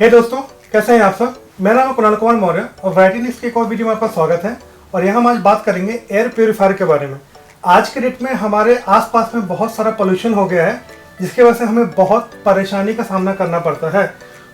दोस्तों, कैसे हैं आप सब। मेरा नाम है कुणाल कुमार मौर्य और वैरायटी न्यूज़ के एक और वीडियो में आपका स्वागत है। और यहाँ हम आज बात करेंगे एयर प्योरीफायर के बारे में। आज के डेट में हमारे आसपास में बहुत सारा पोल्यूशन हो गया है, जिसकी वजह से हमें बहुत परेशानी का सामना करना पड़ता है।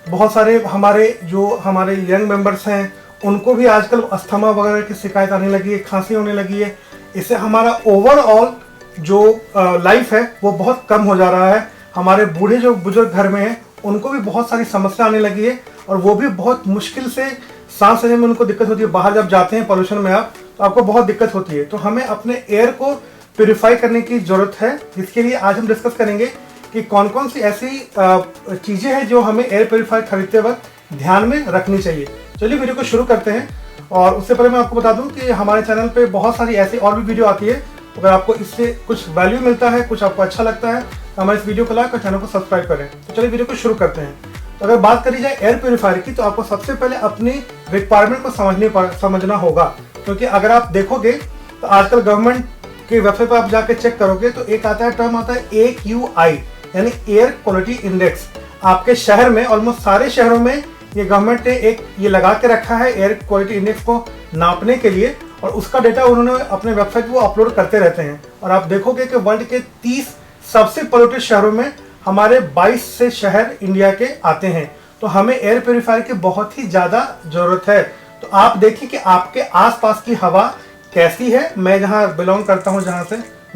बहुत सारे हमारे यंग मेंबर्स हैं, उनको भी आजकल अस्थमा वगैरह की शिकायत आने लगी है, खांसी होने लगी है। इससे हमारा ओवरऑल जो लाइफ है वो बहुत कम हो जा रहा है। हमारे बूढ़े जो बुजुर्ग घर में हैं, उनको भी बहुत सारी समस्या आने लगी है और वो भी बहुत मुश्किल से सांस लेने में उनको दिक्कत होती है। बाहर जब जाते हैं पॉल्यूशन में तो आपको बहुत दिक्कत होती है। तो हमें अपने एयर को प्योरीफाई करने की जरूरत है, जिसके लिए आज हम डिस्कस करेंगे कि कौन कौन सी ऐसी चीज़ें हैं जो हमें एयर प्योरीफायर खरीदते वक्त ध्यान में रखनी चाहिए। चलिए वीडियो को शुरू करते हैं। और उससे पहले मैं आपको बता दूं कि हमारे चैनल पे बहुत सारी ऐसी और भी वीडियो आती है। अगर आपको इससे कुछ वैल्यू मिलता है, कुछ आपको अच्छा लगता है, तो हमारे इस वीडियो को लाइक और चैनल को सब्सक्राइब करें। तो चलिए वीडियो को शुरू करते हैं। तो अगर बात करी जाए एयर प्योरीफायर की, तो आपको सबसे पहले अपनी रिक्वायरमेंट को समझना होगा। क्योंकि अगर आप देखोगे तो आजकल गवर्नमेंट के वेबसाइट पर आप जाके चेक करोगे तो एक आता है टर्म आता है AQI, यानी एयर क्वालिटी इंडेक्स। आपके शहर में, ऑलमोस्ट सारे शहरों में ये गवर्नमेंट ने एक ये लगा के रखा है एयर क्वालिटी इंडेक्स को नापने के लिए, और उसका डेटा उन्होंने अपने वेबसाइट वो अपलोड करते रहते हैं। और आप देखोगे कि वर्ल्ड के 30 सबसे पोल्यूटेड शहरों में हमारे 22 से शहर इंडिया के आते हैं। तो हमें एयर प्योरीफायर की बहुत ही ज़्यादा ज़रूरत है। तो आप देखिए कि आपके आसपास की हवा कैसी है। मैं जहाँ बिलोंग करता हूँ,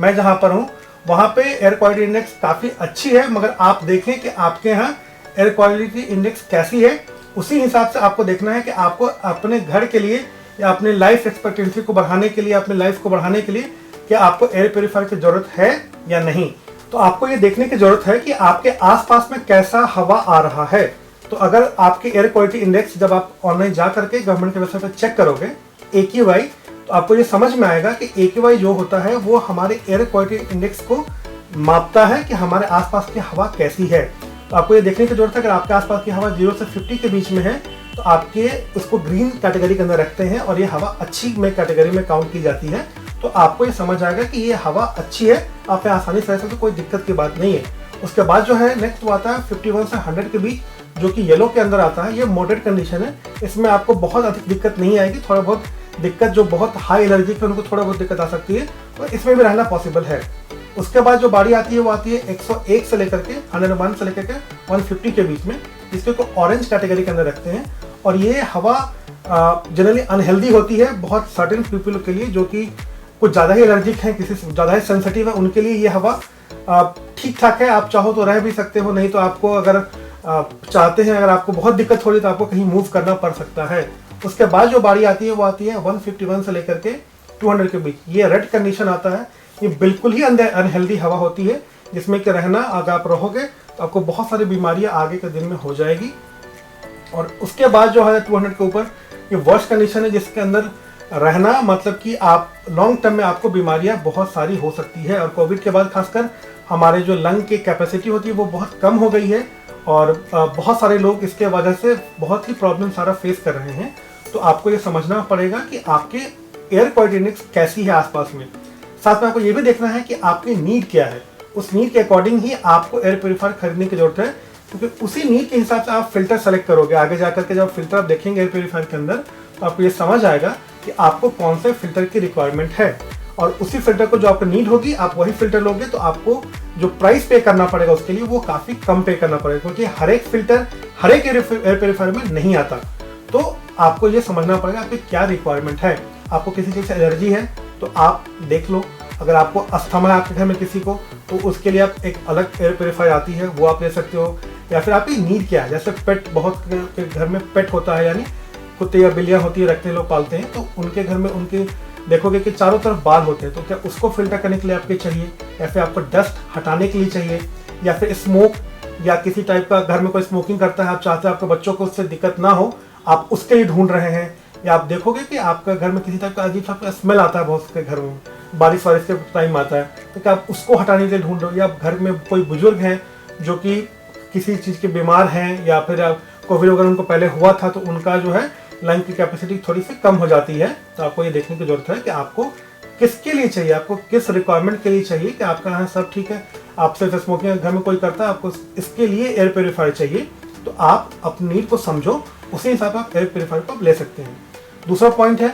मैं जहाँ पर हूँ, वहाँ पे एयर क्वालिटी इंडेक्स काफ़ी अच्छी है। मगर आप देखें कि आपके यहाँ एयर क्वालिटी इंडेक्स कैसी है। उसी हिसाब से आपको देखना है कि आपको अपने घर के लिए या अपने लाइफ एक्सपेक्टेंसी को बढ़ाने के लिए, अपने लाइफ को बढ़ाने के लिए, क्या आपको एयर प्योरीफायर की ज़रूरत है या नहीं। तो आपको ये देखने की ज़रूरत है कि आपके आसपास में कैसा हवा आ रहा है। तो अगर आपके एयर क्वालिटी इंडेक्स, जब आप ऑनलाइन जा करके गवर्नमेंट के वेबसाइट पर चेक करोगे AQI, तो आपको ये समझ में आएगा कि AQI जो होता है वो हमारे एयर क्वालिटी इंडेक्स को मापता है कि हमारे आसपास की हवा कैसी है। तो आपको ये देखने की जरूरत है कि अगर आपके आसपास की हवा 0 से 50 के बीच में है, तो आपके उसको ग्रीन कैटेगरी के अंदर रखते हैं और ये हवा अच्छी में कैटेगरी में काउंट की जाती है। तो आपको ये समझ आएगा कि ये हवा अच्छी है, आप पे आसानी से रह सकते, कोई दिक्कत की बात नहीं है। उसके बाद जो है नेक्स्ट वो आता है 51 से 100 के बीच, जो कि येलो के अंदर आता है। ये मॉडरेट कंडीशन है, इसमें आपको बहुत अधिक दिक्कत नहीं आएगी। थोड़ा बहुत दिक्कत, जो बहुत हाई एलर्जी है उनको थोड़ा बहुत दिक्कत आ सकती है, तो इसमें भी रहना पॉसिबल है। उसके बाद जो बारी आती है वो आती है 101 से लेकर के 101 से लेकर के 150 के बीच में, जिसको को ऑरेंज कैटेगरी के अंदर रखते हैं। और ये हवा जनरली अनहेल्दी होती है बहुत सर्टेन पीपल के लिए, जो कि कुछ ज़्यादा ही एलर्जिक हैं, किसी से ज़्यादा ही सेंसिटिव है, उनके लिए ये हवा ठीक ठाक है। आप चाहो तो रह भी सकते हो, नहीं तो आपको अगर चाहते हैं, अगर आपको बहुत दिक्कत हो रही है, तो आपको कहीं मूव करना पड़ सकता है। उसके बाद जो बारी आती है वो आती है 151 से लेकर के 200 के बीच। ये रेड कंडीशन आता है। ये बिल्कुल ही अनहेल्दी हवा होती है, जिसमें कि रहना, अगर आप रहोगे तो आपको बहुत सारी बीमारियां आगे के दिन में हो जाएगी। और उसके बाद जो है 200 के ऊपर ये वर्स्ट कंडीशन है, जिसके अंदर रहना मतलब कि आप लॉन्ग टर्म में आपको बीमारियां बहुत सारी हो सकती है। और कोविड के बाद खासकर हमारे जो लंग की कैपेसिटी होती है वो बहुत कम हो गई है, और बहुत सारे लोग इसके वजह से बहुत ही प्रॉब्लम सारा फेस कर रहे हैं। तो आपको ये समझना पड़ेगा कि आपके एयर क्वालिटी इंडेक्स कैसी है आसपास में। साथ में आपको ये भी देखना है कि आपकी नीड क्या है। उस नीड के अकॉर्डिंग ही आपको एयर प्योरीफायर खरीदने की जरूरत है, क्योंकि उसी नीड के हिसाब से आप फिल्टर सेलेक्ट करोगे। आगे जाकर के जब फिल्टर आप देखेंगे एयर प्योरीफायर के अंदर, तो आपको ये समझ आएगा कि आपको कौन से फिल्टर की रिक्वायरमेंट है। और उसी फिल्टर को जो आपको नीड होगी, आप वही फिल्टर लोगे, तो आपको जो प्राइस पे करना पड़ेगा उसके लिए वो काफ़ी कम पे करना पड़ेगा, क्योंकि हर एक फिल्टर हर एक एयर प्योरीफायर में नहीं आता। तो आपको ये समझना पड़ेगा आपकी क्या रिक्वायरमेंट है। आपको किसी चीज़ से एलर्जी है तो आप देख लो। अगर आपको अस्थमा है आपके घर में किसी को, तो उसके लिए आप एक अलग एयर प्योरीफायर आती है, वो आप ले सकते हो। या फिर आपकी नीड क्या है, जैसे पेट, बहुत के घर में पेट होता है, यानी कुत्ते या बिल्लियाँ होती है, रखते लोग पालते हैं, तो उनके घर में उनके देखोगे कि चारों तरफ बाल होते हैं। तो क्या उसको फिल्टर करने के लिए आपके चाहिए, या फिर आपको डस्ट हटाने के लिए चाहिए, या फिर स्मोक, या किसी टाइप का घर में कोई स्मोकिंग करता है, आप चाहते हैं आपके बच्चों को उससे दिक्कत ना हो, आप उसके लिए ढूंढ रहे हैं। या आप देखोगे कि आपका घर में किसी टाइप का अजीब सा स्मेल आता है, बहुत से घर में बारिश वारिश के टाइम आता है, तो क्या आप उसको हटाने के लिए ढूंढ रहे हो। या आप घर में कोई बुजुर्ग हैं जो कि किसी चीज़ के बीमार हैं, या फिर कोविड वगैरह उनको पहले हुआ था, तो उनका जो है लंग की कैपेसिटी थोड़ी सी कम हो जाती है। तो आपको ये देखने की जरूरत है कि आपको किसके लिए चाहिए, आपको किस रिक्वायरमेंट के लिए चाहिए, कि आपका यहाँ सब ठीक है, आप सिर्फ स्मोकिंग घर में कोई करता है, आपको इसके लिए एयर प्योरीफायर चाहिए, तो आप अपनी नीड को समझो, उसी हिसाब से आप एयर प्योरीफायर को ले सकते हैं। दूसरा पॉइंट है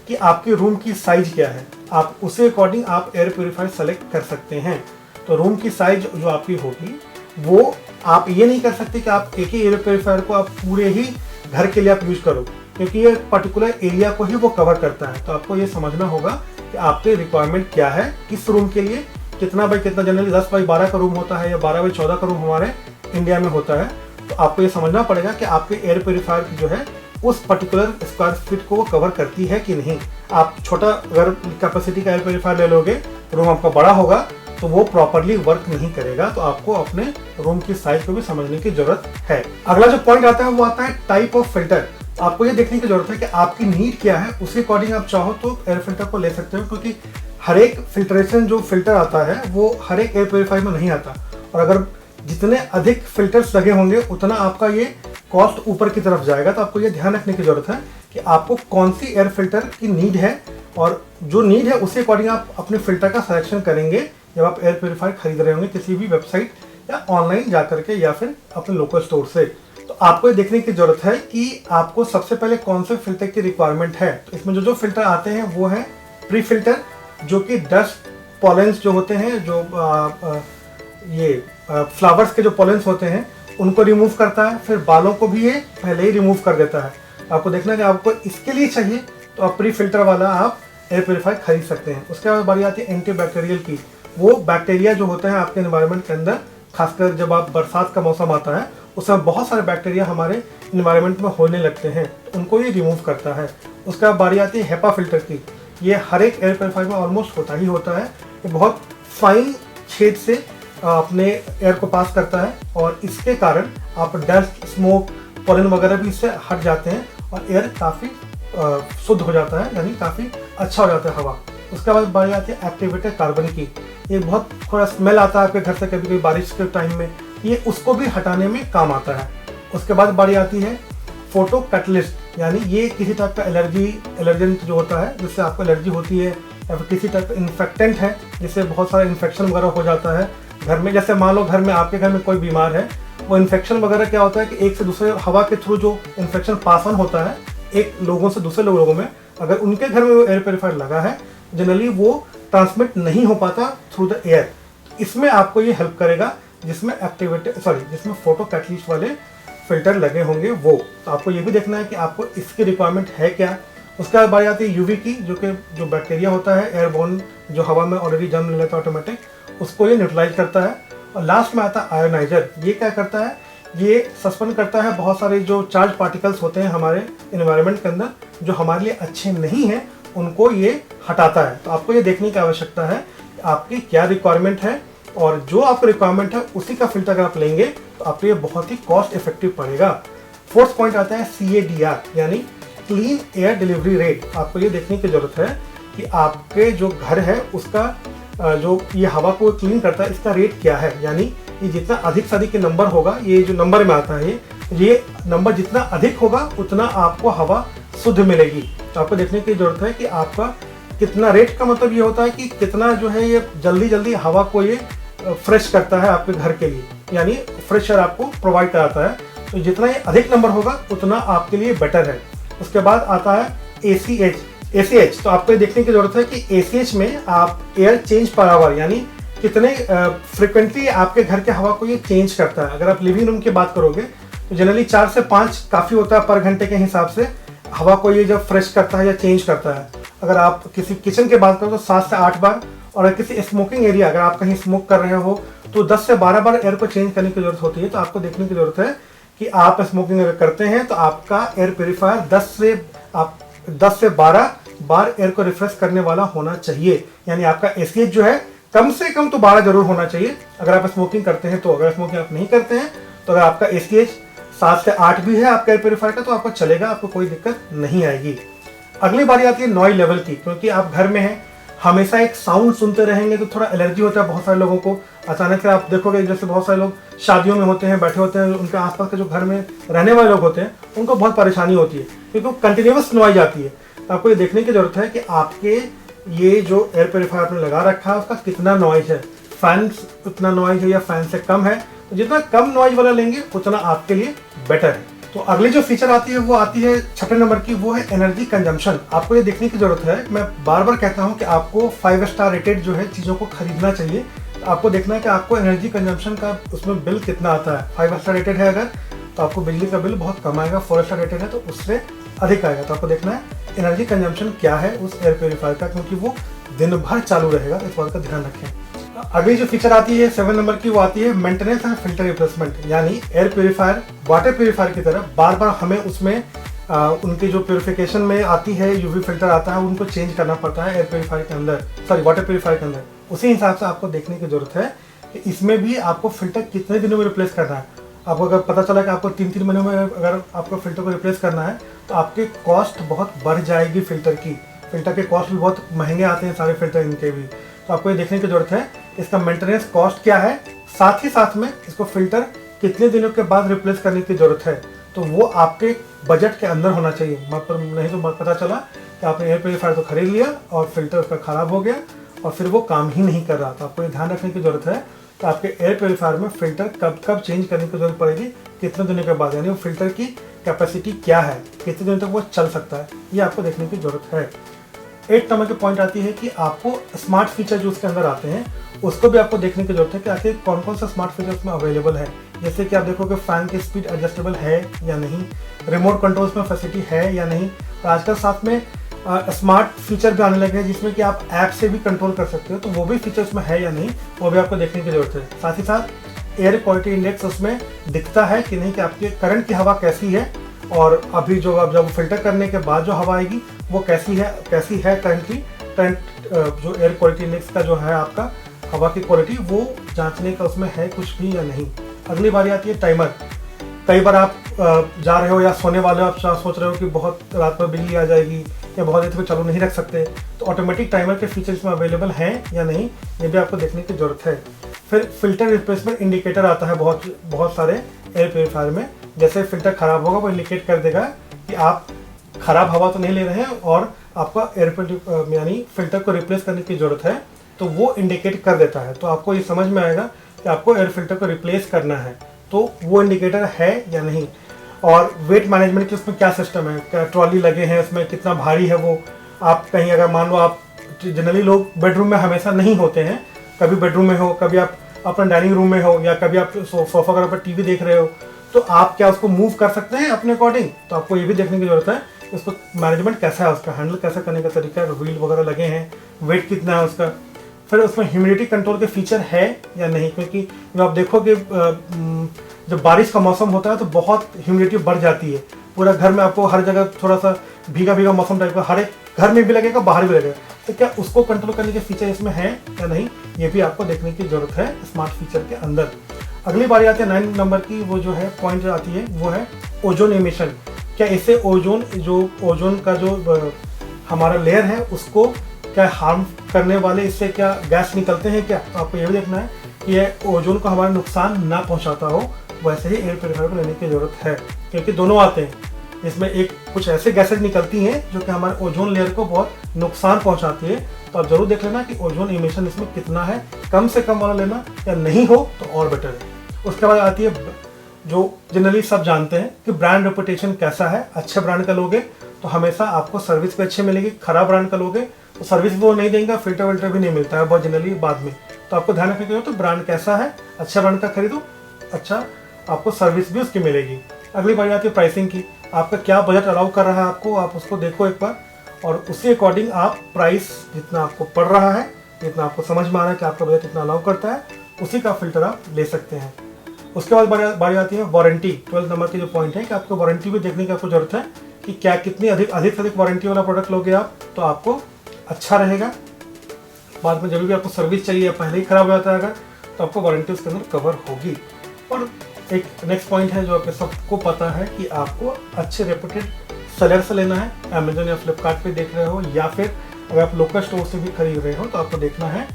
कि आपके रूम की साइज क्या है, आप उसी अकॉर्डिंग आप एयर प्योरीफायर सेलेक्ट कर सकते हैं। तो रूम की साइज जो आपकी होगी वो आप ये नहीं कर सकते कि आप एक ही एयर प्योरीफायर को आप पूरे ही घर के लिए आप यूज करो, क्योंकि ये पर्टिकुलर एरिया को ही वो कवर करता है। तो आपको ये समझना होगा कि आपके रिक्वायरमेंट क्या है, किस रूम के लिए, कितना बाई कितना, जनरली 10 बाई 12 का रूम होता है या 12 बाई 14 का रूम हमारे इंडिया में होता है। तो आपको ये समझना पड़ेगा कि आपके एयर प्योरीफायर की जो है उस पर्टिकुलर स्क्वायर फीट को वो कवर करती है कि नहीं। आप छोटा अगर कैपेसिटी का एयर प्योरीफायर ले लोगे, रूम आपका बड़ा होगा तो वो प्रॉपरली वर्क नहीं करेगा। तो आपको अपने रूम की साइज को भी समझने की जरूरत है। अगला जो पॉइंट आता है वो आता है टाइप ऑफ फिल्टर। आपको ये देखने की जरूरत है कि आपकी नीड क्या है, उसी अकॉर्डिंग आप चाहो तो एयर फिल्टर को ले सकते हो, क्योंकि हर एक फिल्ट्रेशन जो फिल्टर आता है वो हर एक एयर प्योरीफायर में नहीं आता। और अगर जितने अधिक फिल्टर्स लगे होंगे उतना आपका ये कॉस्ट ऊपर की तरफ जाएगा। तो आपको ये ध्यान रखने की जरूरत है कि आपको कौन सी एयर फिल्टर की नीड है, और जो नीड है उसी अकॉर्डिंग आप अपने फिल्टर का सिलेक्शन करेंगे जब आप एयर प्योरीफायर खरीद रहे होंगे किसी भी वेबसाइट या ऑनलाइन जा करके या फिर अपने लोकल स्टोर से। तो आपको ये देखने की जरूरत है कि आपको सबसे पहले कौन से फिल्टर की रिक्वायरमेंट है। तो इसमें जो फिल्टर आते हैं वो है प्री फिल्टर, जो कि डस्ट पॉलेंस जो होते हैं, जो फ्लावर्स के जो पॉलेंस होते हैं उनको रिमूव करता है। फिर बालों को भी ये पहले ही रिमूव कर देता है। आपको देखना है कि आपको इसके लिए चाहिए तो आप प्री फिल्टर वाला आप एयर प्योरीफायर खरीद सकते हैं। उसके बाद बारी आती है एंटीबैक्टीरियल की। वो बैक्टीरिया जो होते हैं आपके एनवायरनमेंट के अंदर, खासकर जब आप बरसात का मौसम आता है उस समय बहुत सारे बैक्टीरिया हमारे एनवायरनमेंट में होने लगते हैं, उनको ये रिमूव करता है। उसके बाद बारी आती है हेपा फिल्टर की। ये हर एक एयर प्योरीफायर में ऑलमोस्ट होता है। ये बहुत फाइन छेद से अपने एयर को पास करता है और इसके कारण आप डस्ट, स्मोक, पॉलन वगैरह भी इससे हट जाते हैं और एयर काफ़ी शुद्ध हो जाता है, यानी काफ़ी अच्छा हो जाता है हवा। उसके बाद बारी आती है एक्टिवेटेड कार्बन की। ये बहुत थोड़ा स्मेल आता है आपके घर से कभी कभी बारिश के टाइम में, ये उसको भी हटाने में काम आता है। उसके बाद बारी आती है फोटो कैटलिस्ट, यानी ये किसी टाइप का एलर्जेंट जो होता है जिससे आपको एलर्जी होती है, या फिर किसी टाइप का इन्फेक्टेंट है जिससे बहुत सारा इन्फेक्शन वगैरह हो जाता है घर में। जैसे मान लो घर में आपके घर में कोई बीमार है, वो इन्फेक्शन वगैरह क्या होता है कि एक से दूसरे हवा के थ्रू जो इन्फेक्शन पास ऑन होता है एक लोगों से दूसरे लोगों में, अगर उनके घर में वो एयर प्योरीफायर लगा है जनरली वो ट्रांसमिट नहीं हो पाता थ्रू द एयर। इसमें आपको ये हेल्प करेगा जिसमें फोटो कैटलिस्ट वाले फिल्टर लगे होंगे वो। तो आपको ये भी देखना है कि आपको इसकी रिक्वायरमेंट है क्या। उसके बाद बात आती है यूवी की, जो बैक्टीरिया होता है एयरबोर्न, जो हवा में ऑलरेडी जन्म ले लेता है ऑटोमेटिक, उसको ये न्यूट्रलाइज करता है। और लास्ट में आता है आयोनाइजर। ये क्या करता है, ये सस्पेंड करता है बहुत सारे जो चार्ज पार्टिकल्स होते हैं हमारे एनवायरनमेंट के अंदर जो हमारे लिए अच्छे नहीं हैं, उनको ये हटाता है। तो आपको ये देखने की आवश्यकता है कि आपकी क्या रिक्वायरमेंट है, और जो आपकी रिक्वायरमेंट है उसी का फिल्टर अगर आप लेंगे तो आपको ये बहुत ही कॉस्ट इफेक्टिव पड़ेगा। फोर्थ पॉइंट आता है CADR, यानी क्लीन एयर डिलीवरी रेट। आपको ये देखने की जरूरत है कि आपके जो घर है उसका जो ये हवा को क्लीन करता है इसका रेट क्या है, यानी ये जितना अधिक से अधिक नंबर होगा, ये जो नंबर में आता है ये नंबर जितना अधिक होगा उतना आपको हवा शुद्ध मिलेगी। तो आपको देखने की जरूरत है कि आपका कितना रेट का मतलब ये होता है कि कितना जो है ये जल्दी जल्दी हवा को ये फ्रेश करता है आपके घर के लिए, यानी फ्रेश एयर आपको प्रोवाइड कराता है। तो जितना ये अधिक नंबर होगा उतना आपके लिए बेटर है। उसके बाद आता है ACH। तो आपको ये देखने की जरूरत है कि ACH में आप एयर चेंज पर आवर, यानी कितने फ्रिक्वेंटली आपके घर के हवा को ये चेंज करता है। अगर आप लिविंग रूम की बात करोगे तो जनरली 4 से 5 काफ़ी होता है पर घंटे के हिसाब से हवा को ये जब फ्रेश करता है या चेंज करता है। अगर आप किसी किचन की बात करो तो 7 से 8 बार, और किसी स्मोकिंग एरिया अगर आप कहीं स्मोक कर रहे हो तो 10 से 12 बार एयर को चेंज करने की जरूरत होती है। तो आपको देखने की जरूरत है कि आप स्मोकिंग अगर करते हैं तो आपका एयर प्योरीफायर 10 से 12 बार एयर को रिफ्रेश करने वाला होना चाहिए। यानी आपका ACH जो है कम से कम तो 12 जरूर होना चाहिए अगर आप स्मोकिंग करते हैं। तो अगर स्मोकिंग आप नहीं करते हैं तो अगर आपका ACH 7 से 8 भी है आपका एयर प्योरीफायर का तो आपको चलेगा, आपको कोई दिक्कत नहीं आएगी। अगली बारी आती है नॉइज लेवल की, क्योंकि आप घर में हैं हमेशा एक साउंड सुनते रहेंगे तो थोड़ा एलर्जी होता है बहुत सारे लोगों को। अचानक से आप देखोगे जैसे बहुत सारे लोग शादियों में होते हैं, बैठे होते हैं, उनके आसपास के जो घर में रहने वाले लोग होते हैं उनको बहुत परेशानी होती है क्योंकि कंटिन्यूअस नॉइज आती है। तो आपको ये देखने की जरूरत है कि आपके ये जो एयर प्योरीफायर आपने लगा रखा है उसका कितना नॉइज है, फैन उतना नॉइज है या फैन से कम है, तो जितना कम नॉइज वाला लेंगे उतना आपके लिए बेटर है। तो अगली जो फीचर आती है वो आती है 6 नंबर की, वो है एनर्जी कंजम्पशन। आपको ये देखने की जरूरत है, मैं बार बार कहता हूँ कि आपको 5 स्टार रेटेड जो है चीज़ों को खरीदना चाहिए। आपको देखना है कि आपको एनर्जी कंजम्पशन का उसमें बिल कितना आता है। 5 स्टार रेटेड है अगर, तो आपको बिजली का बिल बहुत कम आएगा। 4 स्टार रेटेड है तो उससे अधिक आएगा। तो आपको देखना है एनर्जी कंजम्पशन क्या है उस एयर प्योरीफायर का, क्योंकि वो दिन भर चालू रहेगा, इस बात का ध्यान रखें। अगली जो फीचर आती है 7 नंबर की, वो आती है मेंटेनेंस एंड फिल्टर रिप्लेसमेंट। यानी एयर प्योरीफायर वाटर प्योरीफायर की तरह बार बार हमें उसमें उनकी जो प्योरीफिकेशन में आती है यूवी फिल्टर आता है, उनको चेंज करना पड़ता है एयर प्योरीफायर के अंदर, सॉरी वाटर प्योरीफायर के अंदर। उसी हिसाब से आपको देखने की जरूरत है कि इसमें भी आपको फिल्टर कितने दिनों में रिप्लेस करना है। आपको अगर पता चला कि आपको 3-3 महीनों में अगर आपको फिल्टर को रिप्लेस करना है, तो आपकी कॉस्ट बहुत बढ़ जाएगी। फिल्टर के कॉस्ट भी बहुत महंगे आते हैं सारे फिल्टर इनके भी। तो आपको ये देखने की जरूरत है इसका मेंटेनेंस कॉस्ट क्या है, साथ ही साथ में इसको फिल्टर कितने दिनों के बाद रिप्लेस करने की जरूरत है। तो वो आपके बजट के अंदर होना चाहिए। नहीं तो पता चला कि आपने एयर प्योरीफायर तो खरीद लिया और फिल्टर उसका ख़राब हो गया और फिर वो काम ही नहीं कर रहा। तो आपको ये ध्यान रखने की जरूरत है कि आपके एयर प्योरीफायर में फिल्टर कब चेंज करने की जरूरत पड़ेगी, कितने दिनों के बाद, यानी वो फिल्टर की कैपेसिटी क्या है, कितने दिनों तक वो चल सकता है, ये आपको देखने की जरूरत है। 8 नंबर की पॉइंट आती है कि आपको स्मार्ट फीचर जो उसके अंदर आते हैं उसको भी आपको देखने की जरूरत है कि आखिर कौन कौन सा स्मार्ट फीचर उसमें अवेलेबल है। जैसे कि आप देखो कि फैन की स्पीड एडजस्टेबल है या नहीं, रिमोट कंट्रोल्स में फैसिलिटी है या नहीं। और आजकल साथ में स्मार्ट फीचर भी आने लगे हैं जिसमें कि आप ऐप से भी कंट्रोल कर सकते हो, तो वो भी फीचर उसमें है या नहीं, वो भी आपको देखने की जरूरत है। साथ ही साथ एयर क्वालिटी इंडेक्स उसमें दिखता है कि नहीं, कि आपके करंट की हवा कैसी है और अभी जो आप जब फिल्टर करने के बाद जो हवा आएगी वो कैसी है करंट जो एयर क्वालिटी इंडेक्स का जो है आपका हवा की क्वालिटी, वो जांचने का उसमें है कुछ भी या नहीं। अगली बारी आती है टाइमर। कई बार आप जा रहे हो या सोने वाले हो, आप सोच रहे हो कि बहुत रात पर बिजली आ जाएगी या बहुत देर तक चालू नहीं रख सकते, तो ऑटोमेटिक टाइमर के फीचर्स में अवेलेबल हैं या नहीं, ये भी आपको देखने की जरूरत है। फिर फिल्टर रिप्लेसमेंट इंडिकेटर आता है बहुत सारे एयर प्योरीफायर में। जैसे फिल्टर खराब होगा वो इंडिकेट कर देगा कि आप खराब हवा तो नहीं ले रहे हैं और आपका एयर यानी फिल्टर को रिप्लेस करने की जरूरत है, तो वो इंडिकेट कर देता है। तो आपको ये समझ में आएगा कि आपको एयर फिल्टर को रिप्लेस करना है, तो वो इंडिकेटर है या नहीं। और वेट मैनेजमेंट की उसमें क्या सिस्टम है, क्या ट्रॉली लगे हैं उसमें, कितना भारी है वो। आप कहीं अगर मान लो, आप जनरली लोग बेडरूम में हमेशा नहीं होते हैं, कभी बेडरूम में हो, कभी आप अपना डाइनिंग रूम में हो, या कभी आप सोफा वगैरह पर टीवी देख रहे हो, तो आप क्या उसको मूव कर सकते हैं अपने अकॉर्डिंग। तो आपको ये भी देखने की जरूरत है उसको मैनेजमेंट कैसा है, उसका हैंडल कैसे करने का तरीका है, व्हील वगैरह लगे हैं, वेट कितना है उसका। फिर उसमें ह्यूमिडिटी कंट्रोल के फीचर है या नहीं, क्योंकि जब आप देखोगे जब बारिश का मौसम होता है तो बहुत ह्यूमिडिटी बढ़ जाती है। पूरा घर में आपको हर जगह थोड़ा सा भीगा भीगा मौसम टाइप का हर एक घर में भी लगेगा, बाहर भी लगेगा। तो क्या उसको कंट्रोल करने के फीचर इसमें है या नहीं, ये भी आपको देखने की जरूरत है स्मार्ट फीचर के अंदर। अगली बारी आती है 9 नंबर की, वो जो है पॉइंट जो आती है वो है ओजोन एमिशन। क्या इससे ओजोन का जो हमारा लेयर है उसको क्या हार्म करने वाले इससे क्या गैस निकलते हैं क्या। तो आपको ये भी देखना है कि ये ओजोन को हमारा नुकसान ना पहुंचाता हो। वैसे ही एयर प्योरीफायर को लेने की जरूरत है, क्योंकि दोनों आते हैं। इसमें एक कुछ ऐसे गैसेज निकलती हैं जो कि हमारे ओजोन लेयर को बहुत नुकसान पहुंचाती है। तो आप जरूर देख लेना कि ओजोन इमिशन इसमें कितना है, कम से कम वाला लेना, या नहीं हो तो और बेटर है। उसके बाद आती है जो जनरली सब जानते हैं कि ब्रांड रेपुटेशन कैसा है। अच्छे ब्रांड का लोगे तो हमेशा आपको सर्विस भी अच्छी मिलेगी, खराब ब्रांड का लोगे तो सर्विस वो नहीं देंगे, फिल्टर विल्टर भी नहीं मिलता है बहुत जनरली बाद में। तो आपको ध्यान रखने के लिए तो ब्रांड कैसा है, अच्छा ब्रांड का खरीदो, अच्छा आपको सर्विस भी उसकी मिलेगी। अगली बात आती है प्राइसिंग की। आपका क्या बजट अलाउ कर रहा है आपको, आप उसको देखो एक बार, और उसी अकॉर्डिंग आप प्राइस जितना आपको पड़ रहा है, जितना आपको समझ में आ रहा है कि आपका बजट इतना अलाउ करता है, उसी का फिल्टर आप ले सकते हैं। उसके बाद बारी आती है वारंटी। 12 नंबर की जो पॉइंट है कि आपको वारंटी भी देखने की आपको जरूरत है कि क्या कितनी अधिक से अधिक वारंटी वाला प्रोडक्ट लोगे आप तो आपको अच्छा रहेगा। बाद में जब भी आपको सर्विस चाहिए, पहले ही खराब हो जाता है अगर, तो आपको वारंटी उसके अंदर कवर होगी। और एक नेक्स्ट पॉइंट है जो आपको सबको पता है कि आपको अच्छे रेपुटेड सेलर से लेना है। अमेजोन या फ्लिपकार्ट पे देख रहे हो, या फिर अगर आप लोकल स्टोर से भी खरीद रहे हो, तो आपको देखना है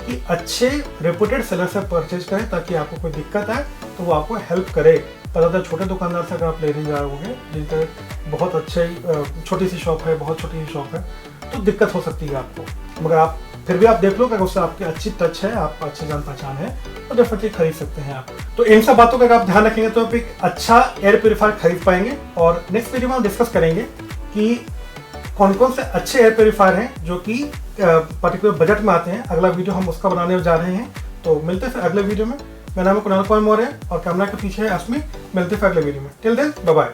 कि अच्छे रेपुटेड सेलर से परचेज करें, ताकि आपको कोई दिक्कत आए तो वो आपको हेल्प करे। पता था छोटे दुकानदार से अगर आप लेने जा रहे होंगे, जिनका बहुत अच्छे छोटी सी शॉप है, बहुत छोटी सी शॉप है, तो दिक्कत हो सकती है आपको। मगर आप फिर भी आप देख लो, अगर उससे आपकी अच्छी टच है, आप अच्छी जान पहचान है, तो डेफिनेटली खरीद सकते हैं आप। तो इन सब बातों का अगर आप ध्यान रखेंगे तो आप एक अच्छा एयर प्योरीफायर खरीद पाएंगे। और नेक्स्ट वीडियो में हम डिस्कस करेंगे कि कौन कौन से अच्छे एयर प्योरीफायर हैं जो कि पर्टिकुलर बजट में आते हैं। अगला वीडियो हम उसका बनाने जा रहे हैं। तो मिलते हैं फिर अगले वीडियो में। मेरा नाम है कुणाल कुमार मौर्य और कैमरा के पीछे है अस्मी। मिलते हैं फिर अगले वीडियो में। Till then bye bye.